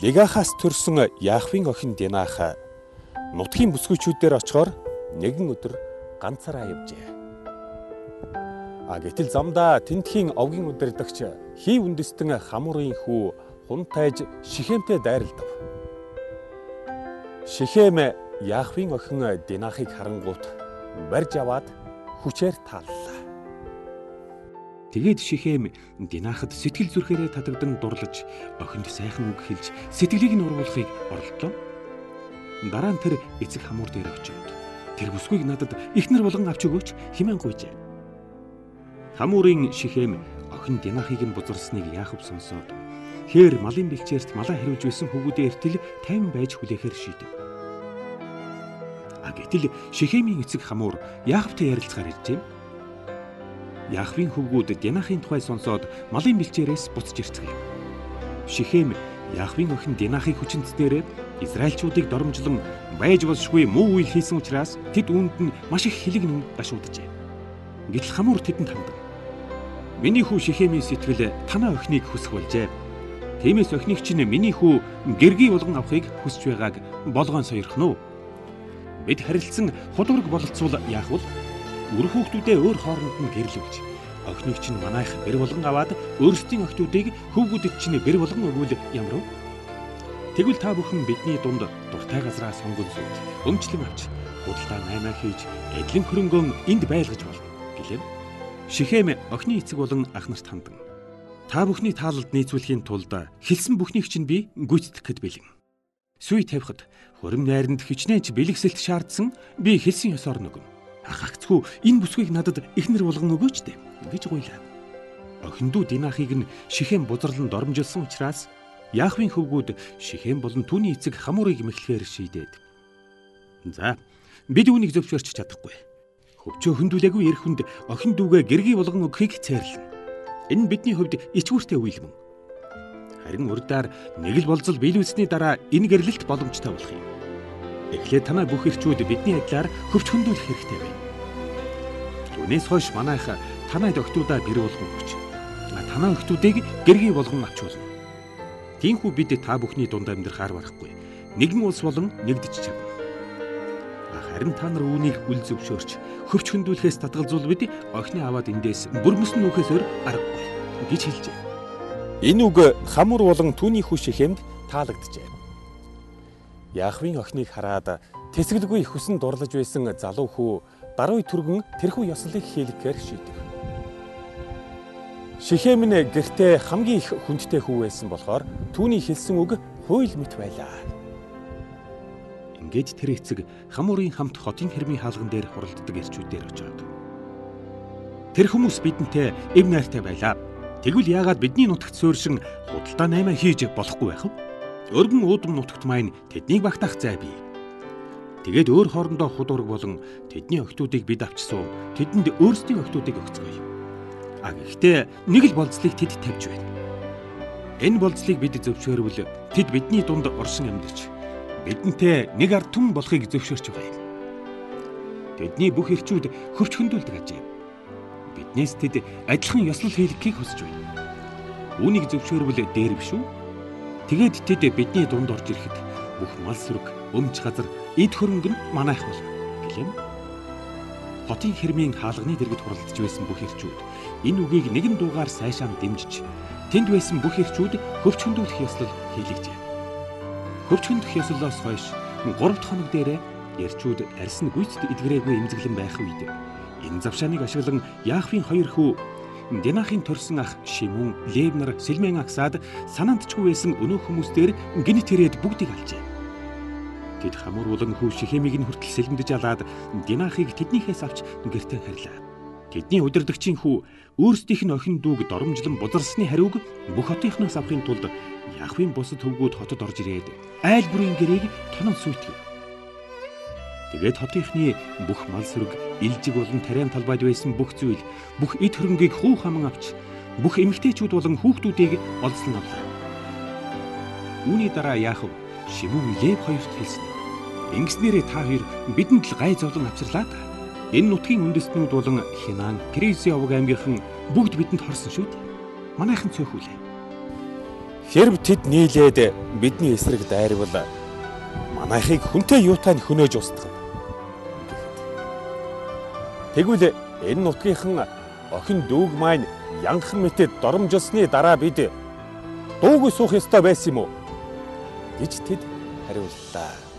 Легахаас төрсөн Яахвын охин Динах нутгийн бүсгүйчүүдээр очихоор нэгэн өдөр ганцаараа явжээ. Гэтэл замдаа тентхийн овгийн удирдагч Хив үндэстэн Хамурын хүү Хунтайж Шихемтэй дайралдав. Шихем Яахвын охин Динахыг харангуут барьж аваад хүчээр тааллаа. Тэгээд Шихем Динахад сэтгэл зүрхээрээ татагдан дурлаж охинд сайхан үг хэлж сэтгэлийг нь ургуулахыг оролдлоо. Дараа нь тэр эцэг Хамуур дээр очиод тэр бүсгүйг надад ихнэр болгон авч өгөөч хэмээн гуйжээ. Хамуурын Шихем охин Динахыг нь бузарсныг Яахав сонсоод хээр малын бэлчээрт малаа хариулж байсан хөвгүүдээ эртэл тайван байж хүлээхээр шийдэв. Гэтэл Шихемийн эцэг Хамуур Яахавтай ярилцахаар иржээ. Яахвын хөвгүүд Динахын тухай сонсоод малын бэлчээрээс буцаж ирцгээв. Шихем Яахвын охин Динахыг хүчинцнээр Израильчуудыг доромжлон байж болшгүй муу үйл хийсэн учраас тэд үүнд нь маш их хилэг нүнд гашууджээ. Гэтэл Хамуур тэдэнд хандан: "Миний хүү Шихемийн сэтгэл танаа охиныг хүсэх болжээ. Тиймээс охиныг чинь миний хүү гэргий болгон авахыг хүсэж байгааг болгоон сойрох нь. Бид харилцсан худург бололцвол яах вэ? Үр хүүхдүүдээ өөр хооронд нь гэрлүүлж, охиныг чинь манайх бэр болгон аваад өөрсдийн охидуудыг хөвгүүдэд чинь бэр болгон өгвөл ямар вэ? Тэгвэл та бүхэн бидний дунд дуртай газраа сонгон сууж, өмчлөн авч, худалдаа наймаа хийж, эдлэн хөрөнгөө энд байлгаж болно" гэлээ. Шихем охины эцэг болон ах нарт хандан: "Та бүхний таалалд нийцүүлэхийн тулд хэлсэн бүхнийг чинь би гүйцэтгэх гээд бэлэн. Сүй тавихад хурим найранд хичнээн бэлгэсэлт шаардсан би хэлсэн ёсоор нөгөн. Агцгүй энэ бүсгүйг надад ихнэр болгон өгөөч дээ" гэж гуйлаа. Охиндүү Динахыг нь Шихем бузарлан доромжилсан учраас Яахвын хөвгүүд Шихем болон түүний эцэг Хамуурыг мэхлэхээр шийдээд: "За, бид үүнийг зөвшөөрч чадахгүй. Хөвчөө хөндүүлээгүй эрх хүнд охин дүүгээ гэргий болгон өгөхийг цайрлана. Энэ бидний хувьд ичгүүртэй үйл мөн. Харин урдаар нэг л болзол биелүүлсний дараа энэ гэрлэлт боломжтой болох юм. Эхлээд танай бүх эрчүүд бидний адилаар хөвч хөндүүлэх хэрэгтэй байна. Түүнээс хойш манайх танай охтуудаа гэр болгон өгч, танай охтуудыг гэргий болгон авч болно. Тиймээс бид та бүхний дунд амьдрахаар барахгүй. Нэгэн улс болон нэгдэж чадна. Харин та нар үүнийг үл зөвшөөрч хөвч хөндүүлэхээс татгалзуул бид охины аваад эндээс бүрмөс нүүхээс өөр аргагүй" гэж хэлжээ. Энэ үг Хамуур болон түүний хүү Шихемд таалагджээ. Яахвын охиныг хараад тэсгэлгүй хүсэн дурлаж байсан залуу хүү даруй түргэн тэрхүү ёслолыг хийлгэхээр шийдэв. Шихем нь гэртээ хамгийн их хүндтэй хүү байсан болохоор түүний хэлсэн үг хууль мэт байлаа. Ингээд тэр эцэг Хамуурын хамт хотын хэрмийн хаалган дээр хуралддаг эрчүүдээр очиод: "Тэр хүмүүс бидэнтэй эв найртай байлаа. Тэгвэл яагаад бидний нутагт суурьшин худалдаа наймаа хийж болохгүй байх вэ? Өргөн уудам нутагт маань тэднийг багтаах зай бий. Тэгээд өөр хоорондоо худург болон тэдний охтуудыг бид авчсуу тэдэнд өөрсдийн охтуудыг өгцгөөе. Гэхдээ нэг л болцлыг тэд тавьж байна. Энэ болцлыг бид зөвшөөрвөл тэд бидний дунд оршин амьдарч бидэнтэй нэг ард түмэн болохыг зөвшөөрч байгаа юм. Тэдний бүх эрчүүд хөвч хөндүүлдэг ажээ. Биднээс тэд адилхан ёслол хийлгэхийг хүсэж байна. Үүнийг зөвшөөрвөл дээр биш үү? Тэгээд тэд бидний дунд орж ирэхэд бүх мал сүрэг, өмч газар, эд хөрөнгө нь манайх болно" гэлээ. Хотын хэрмийн хаалганы дэргэд хуралдаж байсан бүх эрчүүд энэ үгийг нэгэн дуугаар сайшаан дэмжиж, тэнд байсан бүх эрчүүд хөвч хөндүүлэх ёслол хийлгэжээ. Хөвч хөндөх ёслолоос хойш 3 дахь хоног дээр эрчүүд арьс нь гүйцэд эдгэрээгүй эмзэглэн байх үед энэ завшааныг ашиглан Яахвын хоёр хүү Динахын төрсөн ах Шимүн, Левнер, Сэлмэн агсаад санаандчгүй байсан өнөө хүмүүстээр гинт ирээд бүгдийг алжээ. Тэд Хамуур болон хүү Шихемийг нь хүртэл сэлмдэж алаад Динахыг тэднийхээс авч гэртээ харьлаа. Тэдний удирдагчийн хүү өөрсдийнх нь охин дүүг доромжлон бузарсны хариуг бүх хотынхноос авахын тулд Яахвын бусад хөвгүүд хотод орж ирээд айл бүрийн гэрээг тонон сүйтгэв. Тэгээд хотынхны бүх мал сүрэг, илжиг болон тариан талбайд байсан бүх зүйл, бүх эд хөрөнгийг хуу хаман авч, бүх эмэгтэйчүүд болон хүүхдүүдийг олзлон авлаа. Үүний дараа Яахав Шимүн, Лев хоёрт хэлсэн: "Ингэснээрээ та хоёр бидэнд л гай зовлон авчирлаа та. Энэ нутгийн үндэстнүүд болон Хинан, Периси овг аймгийнхан бүгд бидэнд хорсон шүү дээ. Манайхан цөөхүүлээ. Хэрв тэд нийлээд бидний эсрэг дайрвал манайхыг хүнтэй юутай нь хөнөөж устгав. Тэгвэл энэ нутгийнхан охин дүүг маань янхан мэтэд доромжилсны дараа бид дуугүй суух ёстой байсан юм уу гэж тэд хариуллаа.